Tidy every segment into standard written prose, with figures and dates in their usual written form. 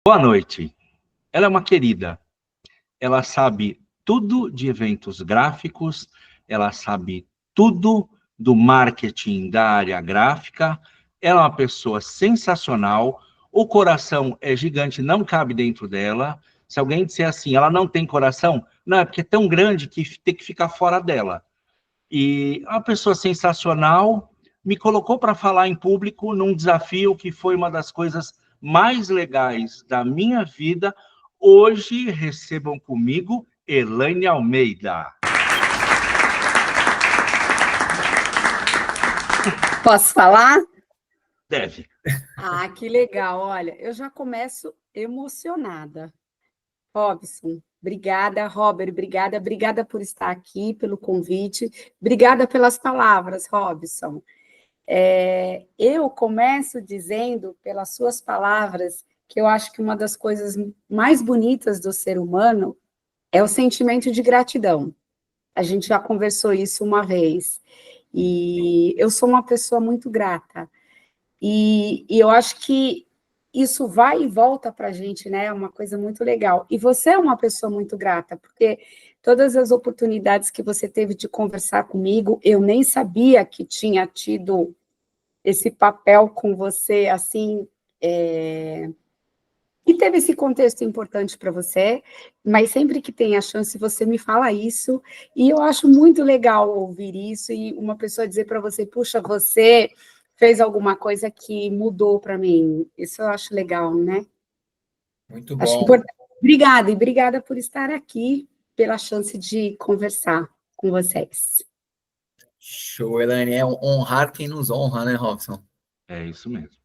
Boa noite. Ela é uma querida. Ela sabe tudo de eventos gráficos, ela sabe tudo do marketing da área gráfica. Ela é uma pessoa sensacional. O coração é gigante, não cabe dentro dela. Se alguém disser assim, ela não tem coração, não, é porque é tão grande que tem que ficar fora dela. E uma pessoa sensacional me colocou para falar em público num desafio que foi uma das coisas mais legais da minha vida. Hoje recebam comigo Elaine Almeida. Posso falar? Deve. Ah, que legal. Olha, eu já começo emocionada. Robson, obrigada. Robert, obrigada por estar aqui, pelo convite. Obrigada pelas palavras, Robson. Eu começo dizendo, pelas suas palavras, que eu acho que uma das coisas mais bonitas do ser humano é o sentimento de gratidão. A gente já conversou isso uma vez. E eu sou uma pessoa muito grata. E eu acho que isso vai e volta para a gente, né? É uma coisa muito legal. E você é uma pessoa muito grata, porque todas as oportunidades que você teve de conversar comigo, eu nem sabia que tinha tido esse papel com você, assim, e teve esse contexto importante para você, mas sempre que tem a chance, você me fala isso, e eu acho muito legal ouvir isso, e uma pessoa dizer para você, puxa, você fez alguma coisa que mudou para mim. Isso eu acho legal, né? Muito Acho bom. importante. Obrigada, e obrigada por estar aqui, pela chance de conversar com vocês. Show, Elaine. É honrar quem nos honra, né, Robson? É isso mesmo.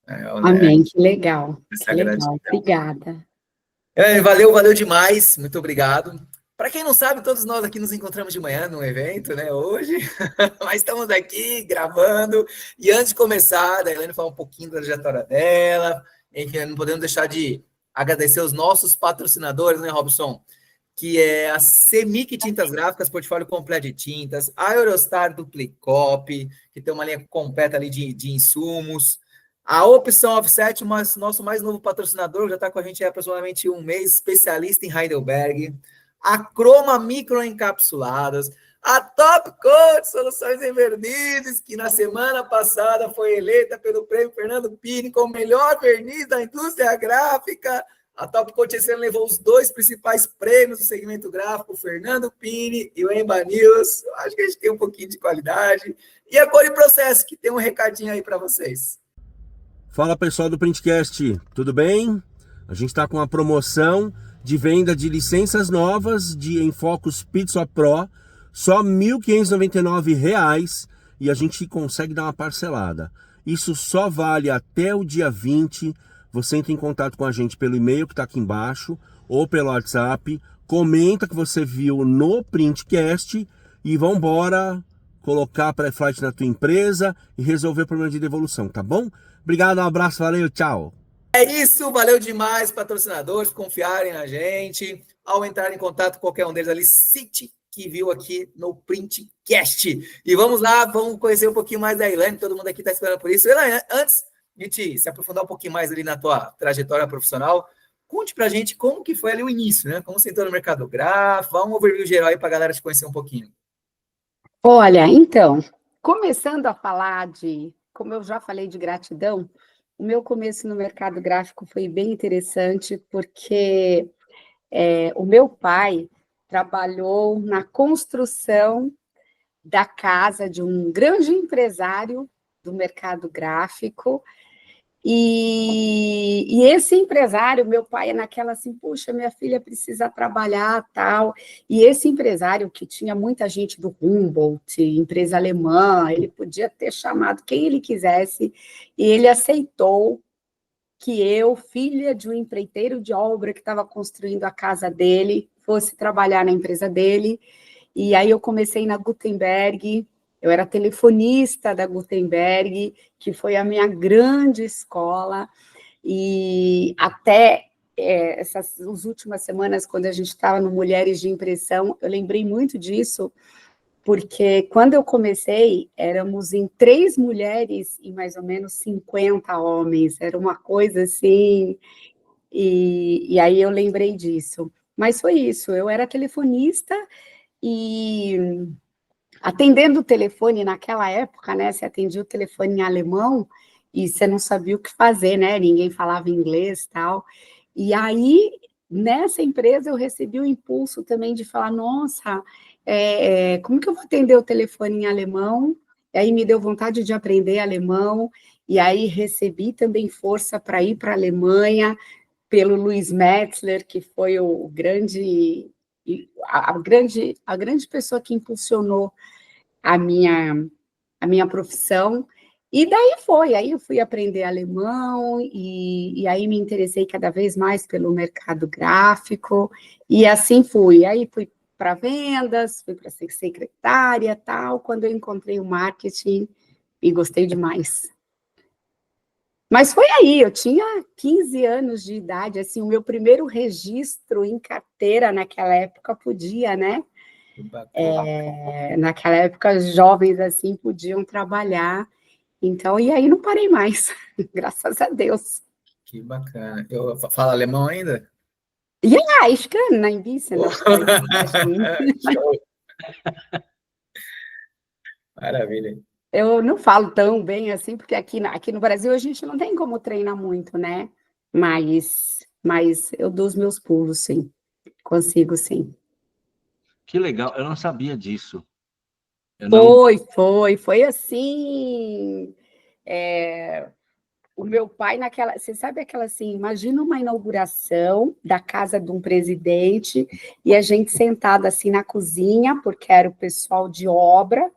Amém, que legal, Essa que legal. gratidão. Obrigada. Valeu demais. Muito obrigado. Para quem não sabe, todos nós aqui nos encontramos de manhã num evento, né, hoje, mas estamos aqui gravando, e antes de começar, a Elaine falar um pouquinho da trajetória dela, enfim, não podemos deixar de agradecer os nossos patrocinadores, né, Robson, que é a Semic Tintas Gráficas, portfólio completo de tintas, a Eurostar Duplicop, que tem uma linha completa ali de insumos, a Opção Offset, nosso mais novo patrocinador, já está com a gente há aproximadamente um mês, especialista em Heidelberg, a Croma Microencapsuladas, a Top Coat Soluções em Vernizes, que na semana passada foi eleita pelo Prêmio Fernando Pini como melhor verniz da indústria gráfica. A Top Coat esse ano levou os 2 principais prêmios do segmento gráfico, o Fernando Pini e o Emba News. Eu acho que a gente tem um pouquinho de qualidade. E a Core Process, que tem um recadinho aí para vocês. Fala pessoal do Printcast, tudo bem? A gente está com uma promoção de venda de licenças novas de Enfocus Pixel Pro, só R$ 1.599 e a gente consegue dar uma parcelada. Isso só vale até o dia 20. Você entra em contato com a gente pelo e-mail que está aqui embaixo ou pelo WhatsApp, comenta que você viu no Printcast e vamos embora colocar pré-flight na tua empresa e resolver o problema de devolução, tá bom? Obrigado, um abraço, valeu, tchau. É isso, valeu demais, patrocinadores, confiarem na gente. Ao entrar em contato com qualquer um deles ali, cite que viu aqui no Printcast. E vamos lá, vamos conhecer um pouquinho mais da Elaine, todo mundo aqui está esperando por isso. Elaine, antes de te se aprofundar um pouquinho mais ali na tua trajetória profissional, conte pra gente como que foi ali o início, né? Como você entrou no mercado gráfico, dá um overview geral aí pra galera te conhecer um pouquinho. Olha, então, começando a falar como eu já falei de gratidão, o meu começo no mercado gráfico foi bem interessante, porque o meu pai trabalhou na construção da casa de um grande empresário do mercado gráfico, e esse empresário, meu pai é naquela assim, puxa, minha filha precisa trabalhar, tal, e esse empresário que tinha muita gente do Humboldt, empresa alemã, ele podia ter chamado quem ele quisesse, e ele aceitou que eu, filha de um empreiteiro de obra que estava construindo a casa dele, fosse trabalhar na empresa dele, e aí eu comecei na Gutenberg. Eu era telefonista da Gutenberg, que foi a minha grande escola, e até essas últimas semanas, quando a gente estava no Mulheres de Impressão, eu lembrei muito disso, porque quando eu comecei, éramos em 3 mulheres e mais ou menos 50 homens, era uma coisa assim, E aí eu lembrei disso. Mas foi isso, eu era telefonista e atendendo o telefone naquela época, né? Você atendia o telefone em alemão e você não sabia o que fazer, né? Ninguém falava inglês e tal. E aí, nessa empresa, eu recebi o impulso também de falar, nossa, como que eu vou atender o telefone em alemão? E aí me deu vontade de aprender alemão, e aí recebi também força para ir para a Alemanha, pelo Luiz Metzler, que foi o grande, a grande pessoa que impulsionou a minha profissão, e daí foi, aí eu fui aprender alemão, e aí me interessei cada vez mais pelo mercado gráfico, e assim fui, aí fui para vendas, fui para ser secretária, tal, quando eu encontrei o marketing, e gostei demais. Mas foi aí, eu tinha 15 anos de idade, assim, o meu primeiro registro em carteira naquela época podia, né? Naquela época, jovens assim podiam trabalhar. Então, e aí não parei mais, graças a Deus. Que bacana. Eu falo alemão ainda? Ja, ich kann ein bisschen Oh. auf Deutsch sprechen. Show. Maravilha. Eu não falo tão bem assim, porque aqui no Brasil a gente não tem como treinar muito, né? Mas eu dou os meus pulos, sim. Consigo, sim. Que legal, eu não sabia disso. Eu não... Foi assim. O meu pai naquela, você sabe aquela assim, imagina uma inauguração da casa de um presidente e a gente sentada assim na cozinha, porque era o pessoal de obra.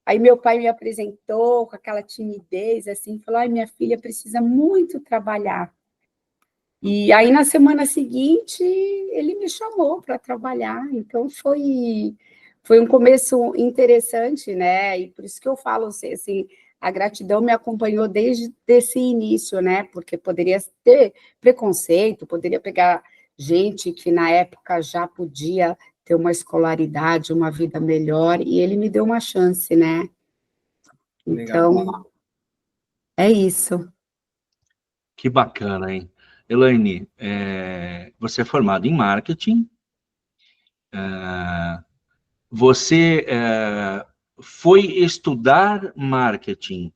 Aí meu pai me apresentou com aquela timidez assim, falou: "Ai, minha filha precisa muito trabalhar". E aí na semana seguinte ele me chamou para trabalhar, então foi um começo interessante, né? E por isso que eu falo assim, a gratidão me acompanhou desde esse início, né? Porque poderia ter preconceito, poderia pegar gente que na época já podia ter uma escolaridade, uma vida melhor, e ele me deu uma chance, né? Legal. Então, é isso. Que bacana, hein? Elaine, você é formada em marketing, você foi estudar marketing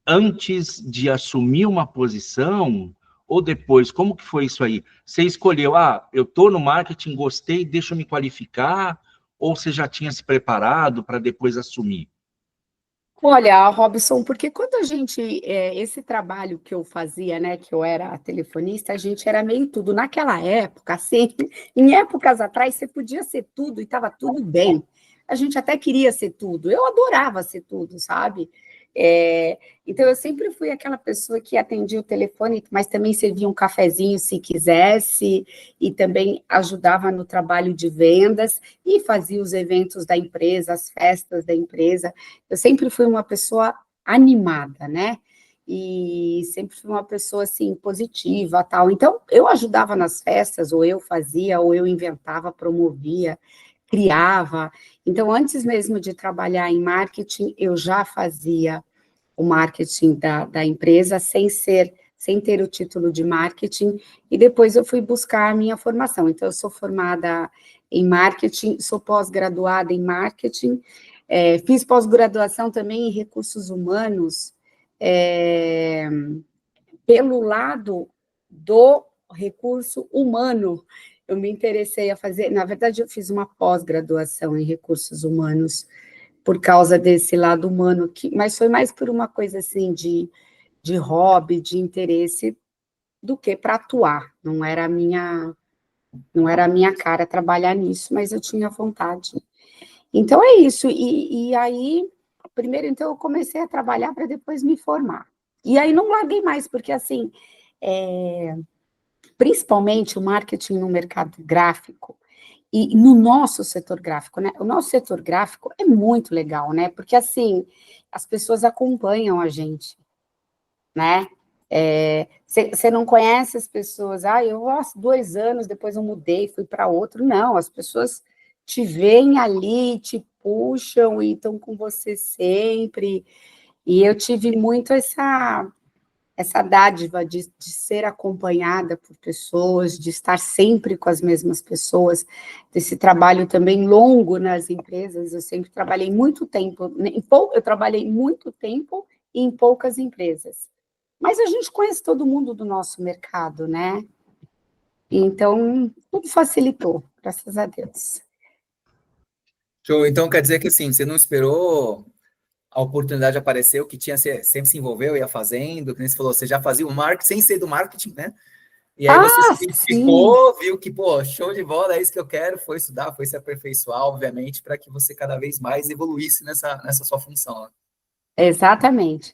antes de assumir uma posição ou depois? Como que foi isso aí? Você escolheu, eu estou no marketing, gostei, deixa eu me qualificar, ou você já tinha se preparado para depois assumir? Olha, Robson, porque quando a gente, esse trabalho que eu fazia, né, que eu era telefonista, a gente era meio tudo. Naquela época, assim, em épocas atrás, você podia ser tudo e estava tudo bem. A gente até queria ser tudo. Eu adorava ser tudo, sabe? É, então, eu sempre fui aquela pessoa que atendia o telefone, mas também servia um cafezinho se quisesse, e também ajudava no trabalho de vendas, e fazia os eventos da empresa, as festas da empresa. Eu sempre fui uma pessoa animada, né? E sempre fui uma pessoa, assim, positiva, tal. Então, eu ajudava nas festas, ou eu fazia, ou eu inventava, promovia, criava. Então, antes mesmo de trabalhar em marketing, eu já fazia o marketing da empresa sem ter o título de marketing, e depois eu fui buscar a minha formação. Então, eu sou formada em marketing, sou pós-graduada em marketing, fiz pós-graduação também em recursos humanos, pelo lado do recurso humano. Eu me interessei a fazer, na verdade, eu fiz uma pós-graduação em recursos humanos por causa desse lado humano, mas foi mais por uma coisa assim de hobby, de interesse, do que para atuar. Não era a minha cara trabalhar nisso, mas eu tinha vontade. Então, é isso. E aí, primeiro, então, eu comecei a trabalhar para depois me formar. E aí não larguei mais, porque, assim, principalmente o marketing no mercado gráfico, e no nosso setor gráfico, né? O nosso setor gráfico é muito legal, né? Porque, assim, as pessoas acompanham a gente, né? Você não conhece as pessoas, eu há 2 anos, depois eu mudei, fui para outro. Não, as pessoas te veem ali, te puxam e estão com você sempre. E eu tive muito essa dádiva de ser acompanhada por pessoas, de estar sempre com as mesmas pessoas, desse trabalho também longo nas empresas. Eu sempre trabalhei muito tempo, eu trabalhei muito tempo em poucas empresas. Mas a gente conhece todo mundo do nosso mercado, né? Então, tudo facilitou, graças a Deus. Show. Então quer dizer que assim, você não esperou a oportunidade aparecer, o que tinha, você sempre se envolveu, ia fazendo, que nem você falou, você já fazia o marketing sem ser do marketing, né? E aí você se Sim. identificou, viu que, pô, show de bola, é isso que eu quero, foi estudar, foi se aperfeiçoar, obviamente, para que você cada vez mais evoluísse nessa sua função. Né? Exatamente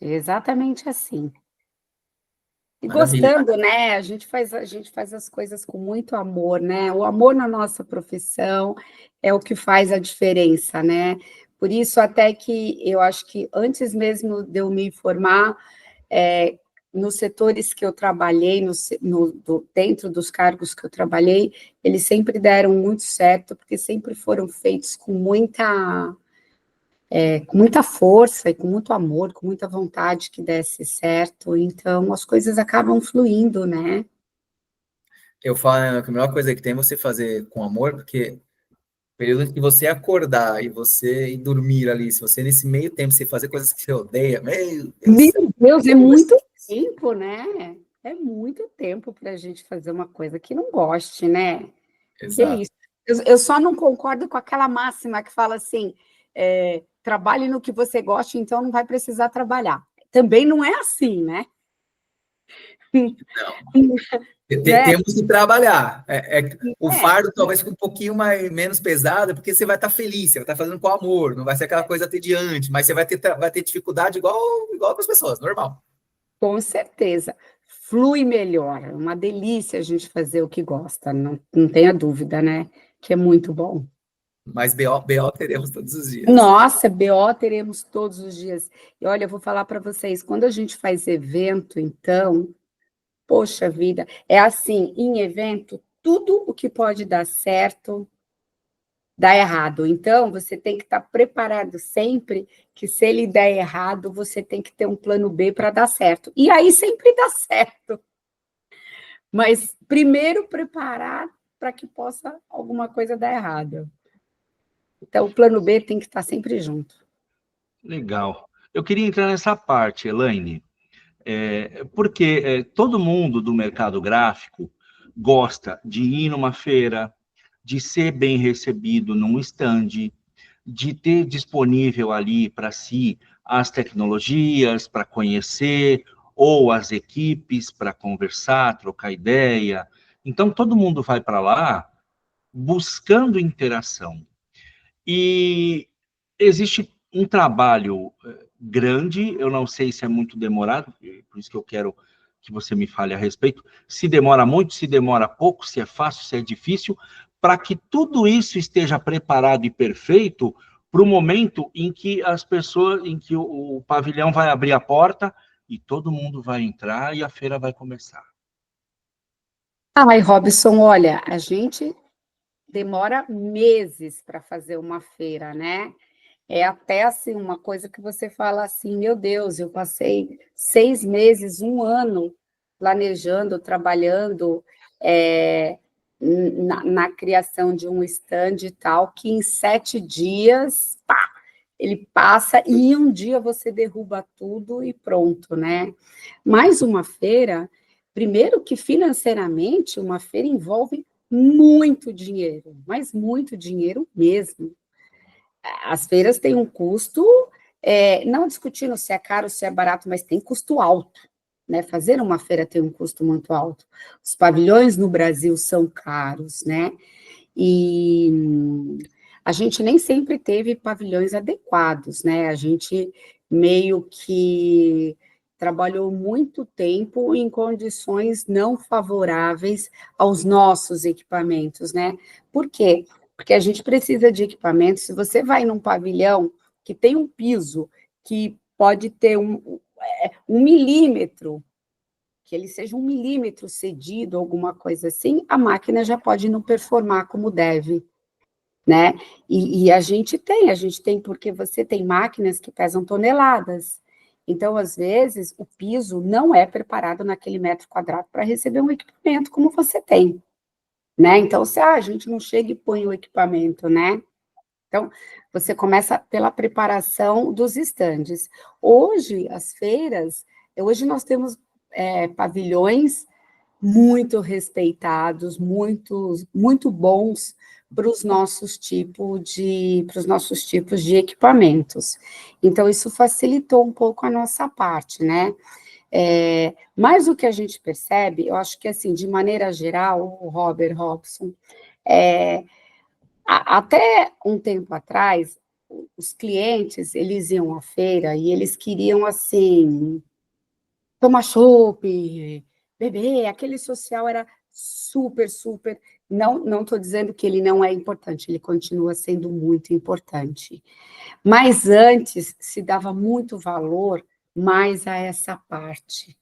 assim. E Maravilha. gostando, né? A gente faz as coisas com muito amor, né? O amor na nossa profissão é o que faz a diferença, né? Por isso, até que eu acho que antes mesmo de eu me formar, nos setores que eu trabalhei, dentro dos cargos que eu trabalhei, eles sempre deram muito certo, porque sempre foram feitos com muita força e com muito amor, com muita vontade que desse certo, então as coisas acabam fluindo, né? Eu falo que a melhor coisa que tem é você fazer com amor, porque o período que você acordar e você ir dormir ali, se você nesse meio tempo você fazer coisas que você odeia, meu Deus do Meu céu. Deus, é muito tempo, né? É muito tempo para a gente fazer uma coisa que não goste, né? Que Exato. isso. Eu só não concordo com aquela máxima que fala assim, trabalhe no que você goste, então não vai precisar trabalhar. Também não é assim, né? Né? Temos que trabalhar. O É, fardo talvez fique um pouquinho menos pesado, porque você vai estar feliz, você vai estar fazendo com amor, não vai ser aquela coisa tediante, mas você vai ter dificuldade igual com as pessoas, normal. com certeza. Flui melhor. É uma delícia a gente fazer o que gosta, não tenha dúvida, né? Que é muito bom. Mas BO teremos todos os dias. Nossa, BO teremos todos os dias. E olha, eu vou falar para vocês, quando a gente faz evento, então, poxa vida, é assim, em evento, tudo o que pode dar certo, dá errado. Então, você tem que estar preparado sempre que se ele der errado, você tem que ter um plano B para dar certo. E aí sempre dá certo. Mas primeiro preparar para que possa alguma coisa dar errado. Então, o plano B tem que estar sempre junto. Legal. Eu queria entrar nessa parte, Elaine, porque todo mundo do mercado gráfico gosta de ir numa feira, de ser bem recebido num stand, de ter disponível ali para si as tecnologias para conhecer, ou as equipes para conversar, trocar ideia. Então, todo mundo vai para lá buscando interação. E existe um trabalho grande, eu não sei se é muito demorado, por isso que eu quero que você me fale a respeito, se demora muito, se demora pouco, se é fácil, se é difícil, para que tudo isso esteja preparado e perfeito para o momento em que as pessoas, em que o pavilhão vai abrir a porta e todo mundo vai entrar e a feira vai começar. Ai, Robson, olha, a gente demora meses para fazer uma feira, né? É até assim uma coisa que você fala assim, meu Deus, eu passei 6 meses, um ano planejando, trabalhando na criação de um stand e tal, que em 7 dias, pá, ele passa e em um dia você derruba tudo e pronto, né? Mais uma feira, primeiro que financeiramente uma feira envolve muito dinheiro, mas muito dinheiro mesmo. As feiras têm um custo, não discutindo se é caro, se é barato, mas tem custo alto, né? Fazer uma feira tem um custo muito alto. Os pavilhões no Brasil são caros, né? E a gente nem sempre teve pavilhões adequados, né? A gente meio que trabalhou muito tempo em condições não favoráveis aos nossos equipamentos, né? Por quê? Porque a gente precisa de equipamentos. Se você vai num pavilhão que tem um piso que pode ter um milímetro, que ele seja 1 milímetro cedido, alguma coisa assim, a máquina já pode não performar como deve, né? E a gente tem porque você tem máquinas que pesam toneladas. Então, às vezes, o piso não é preparado naquele metro quadrado para receber um equipamento como você tem, né? Então, se a gente não chega e põe o equipamento, né? Então, você começa pela preparação dos estandes. Hoje, as feiras, hoje nós temos pavilhões muito respeitados, muito bons para os nossos tipos de equipamentos. Então, isso facilitou um pouco a nossa parte, né? Mas o que a gente percebe, eu acho que, assim, de maneira geral, o Robert Robson, até um tempo atrás, os clientes, eles iam à feira e eles queriam, assim, tomar chopp, beber, aquele social era super, super. Não estou dizendo que ele não é importante, ele continua sendo muito importante. Mas antes se dava muito valor mais a essa parte.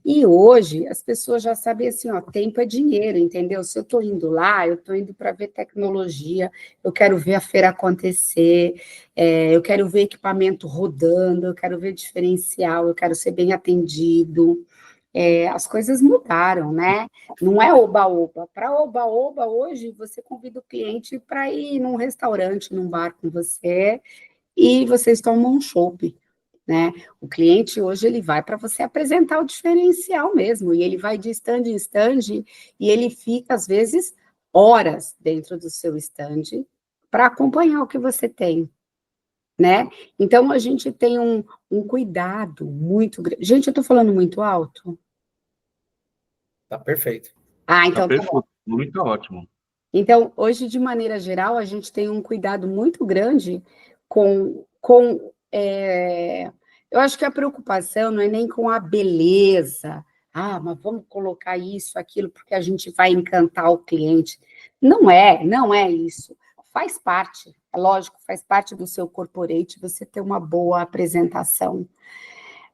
E hoje as pessoas já sabem assim, ó, tempo é dinheiro, entendeu? Se eu estou indo lá, eu estou indo para ver tecnologia, eu quero ver a feira acontecer, eu quero ver equipamento rodando, eu quero ver diferencial, eu quero ser bem atendido. As coisas mudaram, né? Não é oba-oba. Para oba-oba, hoje, você convida o cliente para ir num restaurante, num bar com você, e vocês tomam um chopp, né? O cliente hoje ele vai para você apresentar o diferencial mesmo, e ele vai de stand em stand, e ele fica, às vezes, horas dentro do seu stand para acompanhar o que você tem, né? Então, a gente tem um cuidado muito grande. Gente, eu estou falando muito alto? Tá perfeito. Ah, Tá então tá bom. perfeito, muito ótimo. Então, hoje, de maneira geral, a gente tem um cuidado muito grande eu acho que a preocupação não é nem com a beleza. Ah, mas vamos colocar isso, aquilo, porque a gente vai encantar o cliente. Não é isso. Faz parte, é lógico, faz parte do seu corporate você ter uma boa apresentação.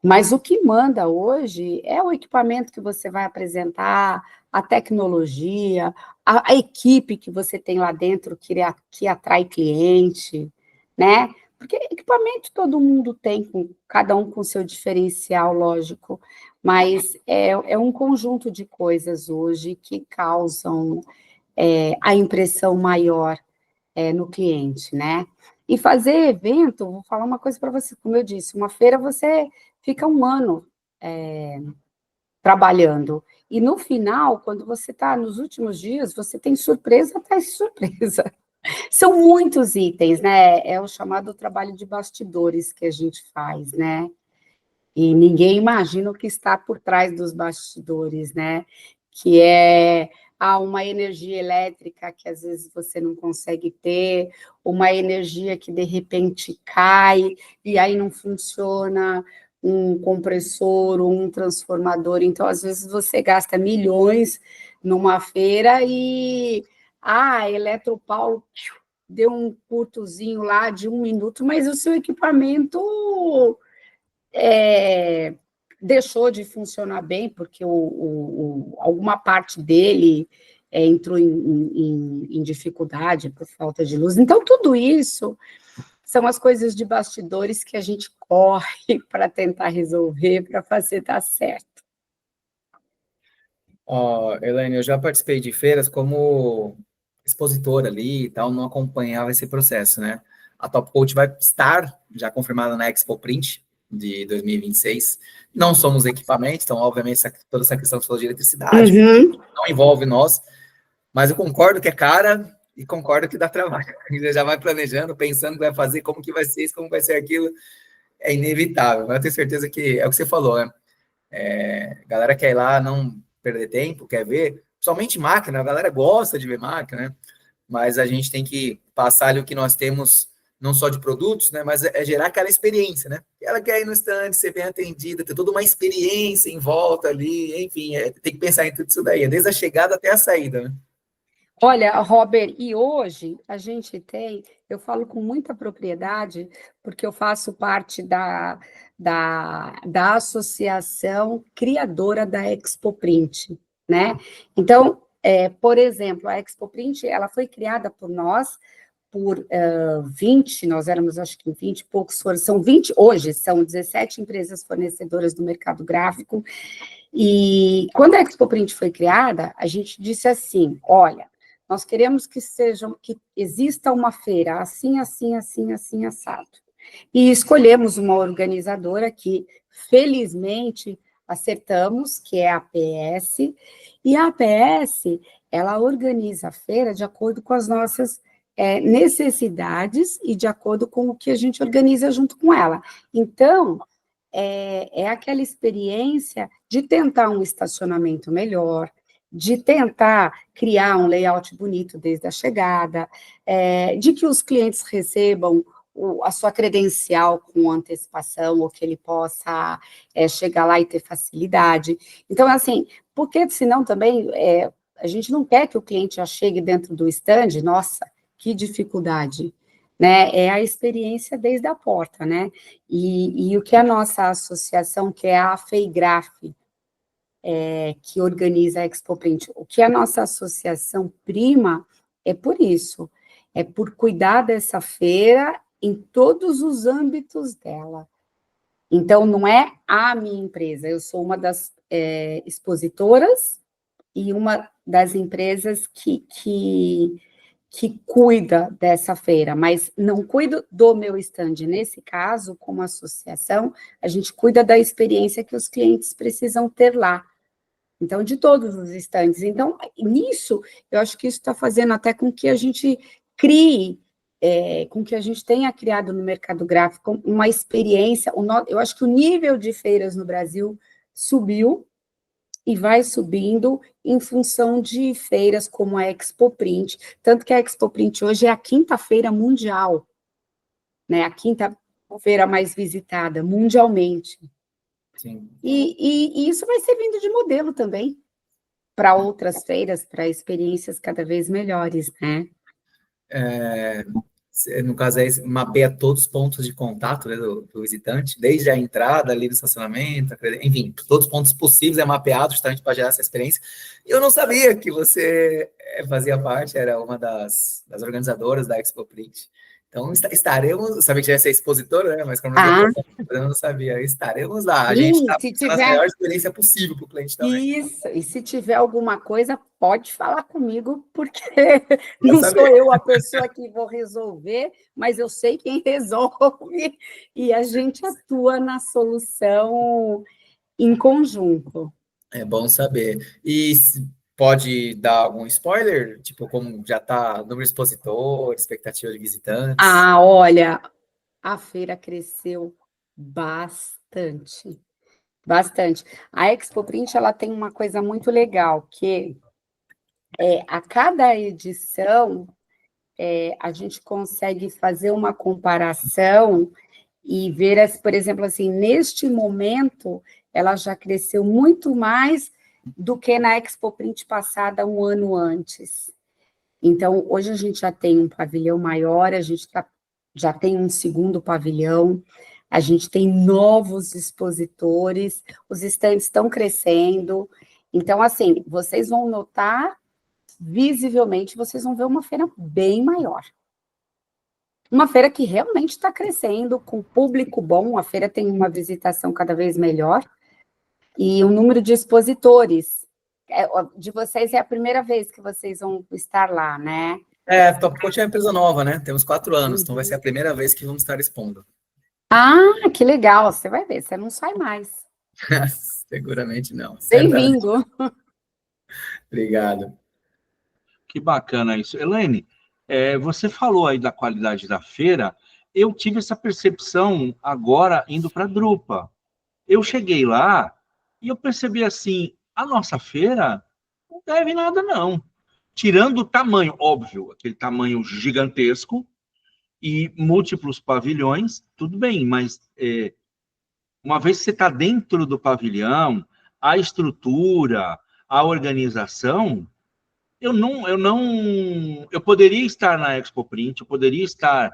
Mas o que manda hoje é o equipamento que você vai apresentar, a tecnologia, a equipe que você tem lá dentro que atrai cliente, né? Porque equipamento todo mundo tem, cada um com seu diferencial, lógico, mas é um conjunto de coisas hoje que causam a impressão maior no cliente, né? E fazer evento, vou falar uma coisa para você, como eu disse, uma feira você fica um ano trabalhando. E no final, quando você está nos últimos dias, você tem surpresa atrás de surpresa. São muitos itens, né? É o chamado trabalho de bastidores que a gente faz, né? E ninguém imagina o que está por trás dos bastidores, né? Que é uma energia elétrica que às vezes você não consegue ter, uma energia que de repente cai e aí não funciona um compressor ou um transformador. Então, às vezes, você gasta milhões numa feira e a Eletropaulo deu um curtozinho lá de 1 minuto, mas o seu equipamento deixou de funcionar bem, porque alguma parte dele entrou em dificuldade por falta de luz. Então, tudo isso são as coisas de bastidores que a gente corre para tentar resolver, para fazer dar certo. Elaine, eu já participei de feiras como expositor ali e tal, não acompanhava esse processo, né? A Top Coat vai estar já confirmada na Expo Print de 2026. Não somos equipamentos, então, obviamente, toda essa questão de eletricidade não envolve nós, mas eu concordo que é cara e concordo que dá trabalho. Você já vai planejando, pensando o que vai fazer, como que vai ser isso, como vai ser aquilo, é inevitável. Mas eu tenho certeza que é o que você falou, né? A galera quer ir lá, não perder tempo, quer ver, somente máquina, a galera gosta de ver máquina, né? Mas a gente tem que passar ali o que nós temos, não só de produtos, né? Mas é gerar aquela experiência, né? Ela quer ir no stand, ser bem atendida, ter toda uma experiência em volta ali, enfim, tem que pensar em tudo isso daí, desde a chegada até a saída, né? Olha, Robert, e hoje a gente tem, eu falo com muita propriedade, porque eu faço parte da associação criadora da Expo Print, né? Então, por exemplo, a Expo Print, ela foi criada por nós por 20, nós éramos acho que 20 e poucos, são 20, hoje são 17 empresas fornecedoras do mercado gráfico, e quando a Expoprint foi criada, a gente disse assim, olha, nós queremos que exista uma feira assim, assim, assim, assim, assado. E escolhemos uma organizadora que, felizmente, acertamos, que é a APS, e a APS, ela organiza a feira de acordo com as nossas necessidades e de acordo com o que a gente organiza junto com ela. Então, é aquela experiência de tentar um estacionamento melhor, de tentar criar um layout bonito desde a chegada, de que os clientes recebam a sua credencial com antecipação, ou que ele possa chegar lá e ter facilidade. Então, assim, porque senão também a gente não quer que o cliente já chegue dentro do stand, nossa, que dificuldade, né? É a experiência desde a porta, né? E o que a nossa associação, que é a FEIGRAF, que organiza a Expoprint, o que a nossa associação prima é por isso, é por cuidar dessa feira em todos os âmbitos dela. Então, não é a minha empresa, eu sou uma das expositoras e uma das empresas que cuida dessa feira, mas não cuido do meu stand. Nesse caso, como associação, a gente cuida da experiência que os clientes precisam ter lá. Então, de todos os stands. Então, nisso, eu acho que isso está fazendo até com que a gente crie, com que a gente tenha criado no mercado gráfico uma experiência. Eu acho que o nível de feiras no Brasil subiu e vai subindo em função de feiras como a Expoprint, tanto que a Expoprint hoje é a 5ª feira mundial, né? A 5ª feira mais visitada mundialmente. Sim. E isso vai servindo de modelo também para outras feiras, para experiências cada vez melhores, né? No caso, mapeia todos os pontos de contato, né, do visitante, desde a entrada ali do estacionamento, enfim, todos os pontos possíveis é mapeado justamente para gerar essa experiência. E eu não sabia que você fazia parte, era uma das organizadoras da Expoprint. Então, estaremos, sabia que já ia ser expositora, né? Mas como eu não sabia, estaremos lá. A gente está fazendo a melhor experiência possível para o cliente também. Isso, e se tiver alguma coisa, pode falar comigo, porque não sou eu a pessoa que vou resolver, mas eu sei quem resolve, e a gente atua na solução em conjunto. É bom saber. E pode dar algum spoiler? Tipo, como já está número de expositores, expectativa de visitantes? Olha, a feira cresceu bastante. Bastante. A Expoprint, ela tem uma coisa muito legal, que a cada edição, a gente consegue fazer uma comparação e ver, por exemplo, assim, neste momento, ela já cresceu muito mais do que na Expoprint passada um ano antes. Então, hoje a gente já tem um pavilhão maior, a gente já tem um segundo pavilhão, a gente tem novos expositores, os estandes estão crescendo. Então, assim, vocês vão notar, visivelmente, vocês vão ver uma feira bem maior. Uma feira que realmente está crescendo, com público bom, a feira tem uma visitação cada vez melhor, e o número de expositores. De vocês é a primeira vez que vocês vão estar lá, né? Top Coat é uma empresa nova, né? Temos 4 anos, então vai ser a primeira vez que vamos estar expondo. Que legal, você vai ver, você não sai mais. Seguramente não. Bem-vindo. Obrigado. Que bacana isso. Elaine, você falou aí da qualidade da feira, eu tive essa percepção agora indo para a Drupa. Eu cheguei lá e eu percebi assim, a nossa feira não deve nada não. Tirando o tamanho, óbvio, aquele tamanho gigantesco, e múltiplos pavilhões, tudo bem, mas uma vez que você está dentro do pavilhão, a estrutura, a organização, eu poderia estar na Expoprint, eu poderia estar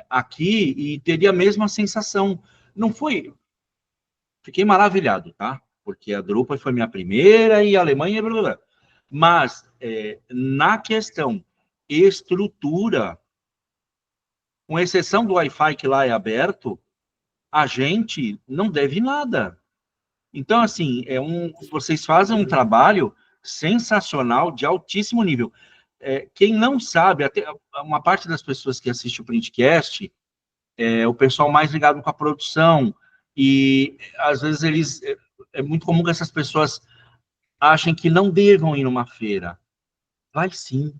aqui e teria a mesma sensação. Não foi? Fiquei maravilhado, tá? Porque a Drupa foi minha primeira e a Alemanha, blá, blá, blá. Mas na questão estrutura. Com exceção do Wi-Fi que lá é aberto, a gente não deve nada. Então, assim, vocês fazem um trabalho sensacional, de altíssimo nível. Quem não sabe, até uma parte das pessoas que assistem o Printcast, o pessoal mais ligado com a produção, e às vezes é muito comum que essas pessoas achem que não devam ir numa feira. Vai sim.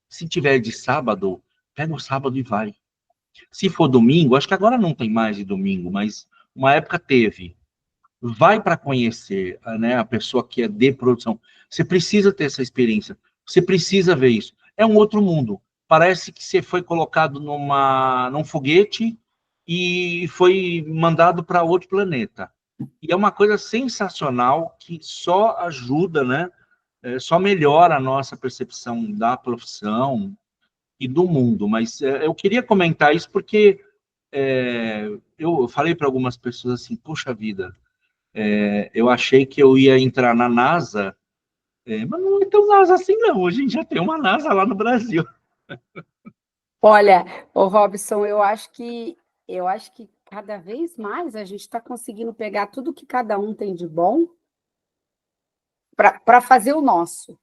Se tiver de sábado, pega o sábado e vai. Se for domingo, acho que agora não tem mais de domingo, mas uma época teve. Vai para conhecer, né, a pessoa que é de produção. Você precisa ter essa experiência. Você precisa ver isso. É um outro mundo. Parece que você foi colocado num foguete e foi mandado para outro planeta. E é uma coisa sensacional que só ajuda, né? Só melhora a nossa percepção da profissão e do mundo. Mas eu queria comentar isso porque eu falei para algumas pessoas assim, puxa vida, eu achei que eu ia entrar na NASA, mas não é tão NASA assim não, a gente já tem uma NASA lá no Brasil. Olha, ô Robson, eu acho que cada vez mais a gente está conseguindo pegar tudo que cada um tem de bom para fazer o nosso,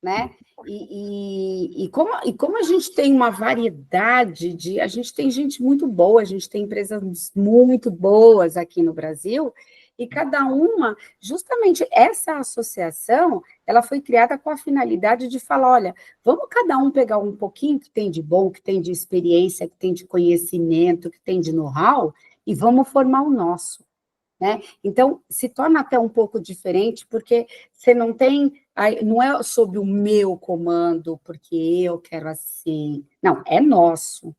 né? E como a gente tem uma variedade a gente tem gente muito boa, a gente tem empresas muito boas aqui no Brasil, e cada uma, justamente essa associação, ela foi criada com a finalidade de falar, olha, vamos cada um pegar um pouquinho que tem de bom, que tem de experiência, que tem de conhecimento, que tem de know-how, e vamos formar o nosso. Né? Então, se torna até um pouco diferente, porque você não tem, não é sob o meu comando, porque eu quero assim, não, é nosso.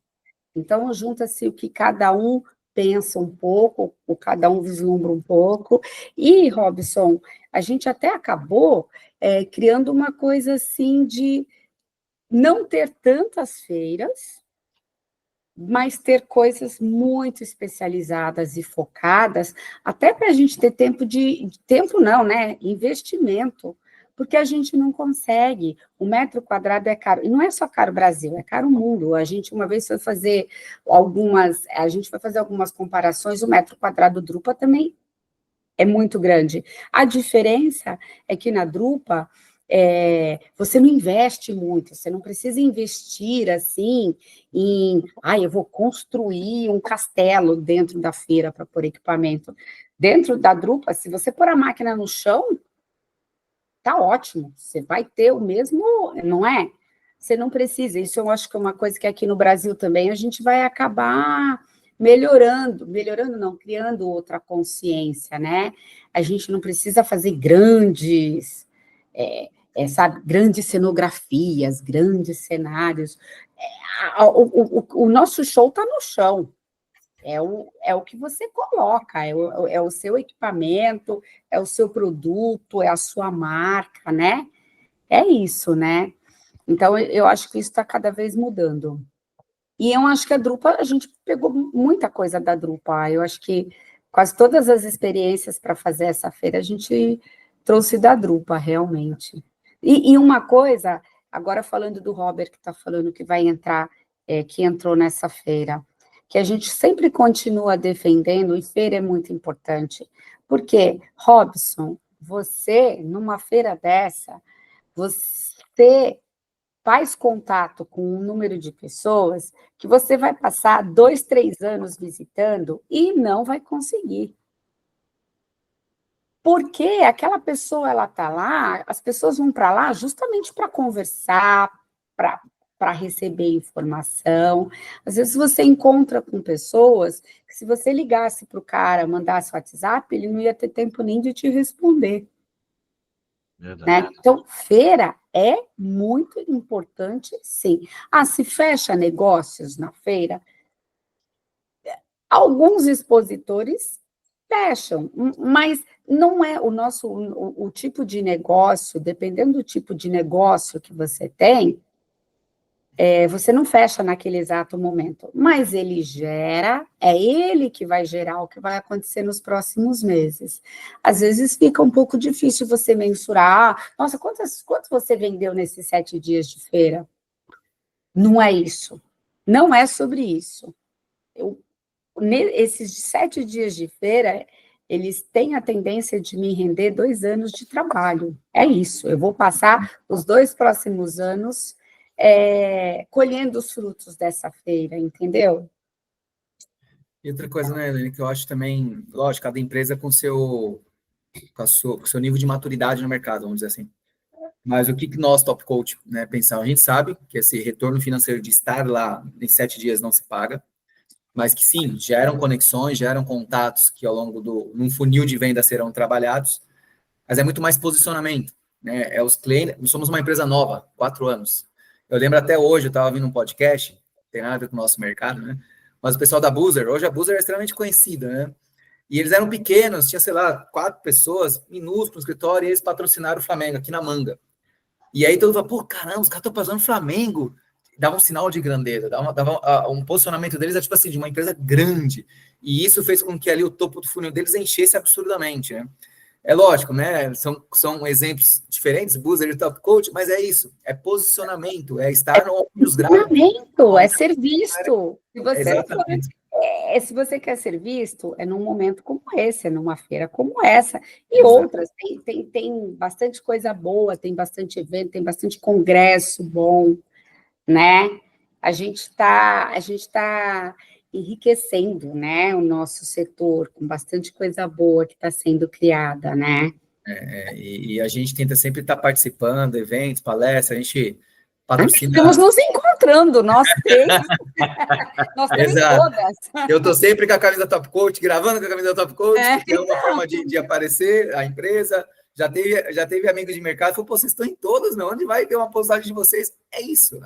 Então, junta-se o que cada um pensa um pouco, o cada um vislumbra um pouco, e, Robson, a gente até acabou criando uma coisa assim de não ter tantas feiras, mas ter coisas muito especializadas e focadas, até para a gente ter tempo não, né? Investimento, porque a gente não consegue. O metro quadrado é caro, e não é só caro Brasil, é caro o mundo. A gente uma vez foi fazer algumas comparações, o metro quadrado Drupa também é muito grande. A diferença é que na Drupa você não investe muito, você não precisa investir assim eu vou construir um castelo dentro da feira para pôr equipamento. Dentro da Drupa, se você pôr a máquina no chão, tá ótimo, você vai ter o mesmo, não é? Você não precisa, isso eu acho que é uma coisa que aqui no Brasil também a gente vai acabar melhorando não, criando outra consciência, né? A gente não precisa fazer grandes cenografias, grandes cenários. O nosso show está no chão. É o que você coloca, é o seu equipamento, é o seu produto, é a sua marca, né? É isso, né? Então, eu acho que isso está cada vez mudando. E eu acho que a Drupa, a gente pegou muita coisa da Drupa. Eu acho que quase todas as experiências para fazer essa feira a gente trouxe da Drupa, realmente. E uma coisa, agora falando do Robert, que está falando que vai entrar, que entrou nessa feira, que a gente sempre continua defendendo, e feira é muito importante, porque, Robson, você, numa feira dessa, você faz contato com um número de pessoas que você vai passar 2, 3 anos visitando e não vai conseguir. Porque aquela pessoa, ela está lá, as pessoas vão para lá justamente para conversar, para receber informação. Às vezes você encontra com pessoas que, se você ligasse para o cara, mandasse o WhatsApp, ele não ia ter tempo nem de te responder. Né? Então, feira é muito importante, sim. Se fecha negócios na feira, alguns expositores fecham, mas não é o tipo de negócio, dependendo do tipo de negócio que você tem, você não fecha naquele exato momento, mas ele gera, é ele que vai gerar o que vai acontecer nos próximos meses. Às vezes fica um pouco difícil você mensurar, nossa, quanto você vendeu nesses 7 dias de feira? Não é isso. Não é sobre isso. Esses 7 dias de feira, eles têm a tendência de me render 2 anos de trabalho. É isso. Eu vou passar os 2 próximos anos colhendo os frutos dessa feira, entendeu? E outra coisa, né, Helene, que eu acho também, lógico, cada empresa com com o seu nível de maturidade no mercado, vamos dizer assim. Mas o que nós, Top Coach, né, pensamos? A gente sabe que esse retorno financeiro de estar lá em 7 dias não se paga, mas que sim, geram conexões, geram contatos que ao longo num funil de venda serão trabalhados, mas é muito mais posicionamento, né? Os clientes, nós somos uma empresa nova, 4 anos. Eu lembro até hoje, eu estava ouvindo um podcast, não tem nada a ver com o nosso mercado, né? Mas o pessoal da Boozer, hoje a Boozer é extremamente conhecida, né? E eles eram pequenos, tinha, sei lá, 4 pessoas, minúsculos no escritório, e eles patrocinaram o Flamengo aqui na Manga. E aí todo mundo fala, pô, caramba, os caras estão patrocinando o Flamengo. Dava um sinal de grandeza, dava um posicionamento deles, tipo assim, de uma empresa grande. E isso fez com que ali o topo do funil deles enchesse absurdamente, né? É lógico, né? São exemplos diferentes, Boozer e Top Coach, mas é isso. É posicionamento, é estar no ombro dos gráficos. Posicionamento, é ser visto. Exatamente. Se você quer ser visto, é num momento como esse, é numa feira como essa, e outras. Tem bastante coisa boa, tem bastante evento, tem bastante congresso bom, né? A gente está enriquecendo, né, o nosso setor com bastante coisa boa que está sendo criada, né? E a gente tenta sempre estar participando, eventos, palestras, a gente patrocina. Estamos nos encontrando, nós 3. Nós temos todas. Eu estou sempre com a camisa Top Coach, gravando com a camisa Top Coach, que é uma forma de aparecer a empresa. Já teve amigos de mercado, falou, pô, vocês estão em todas, meu, onde vai ter uma postagem de vocês? É isso,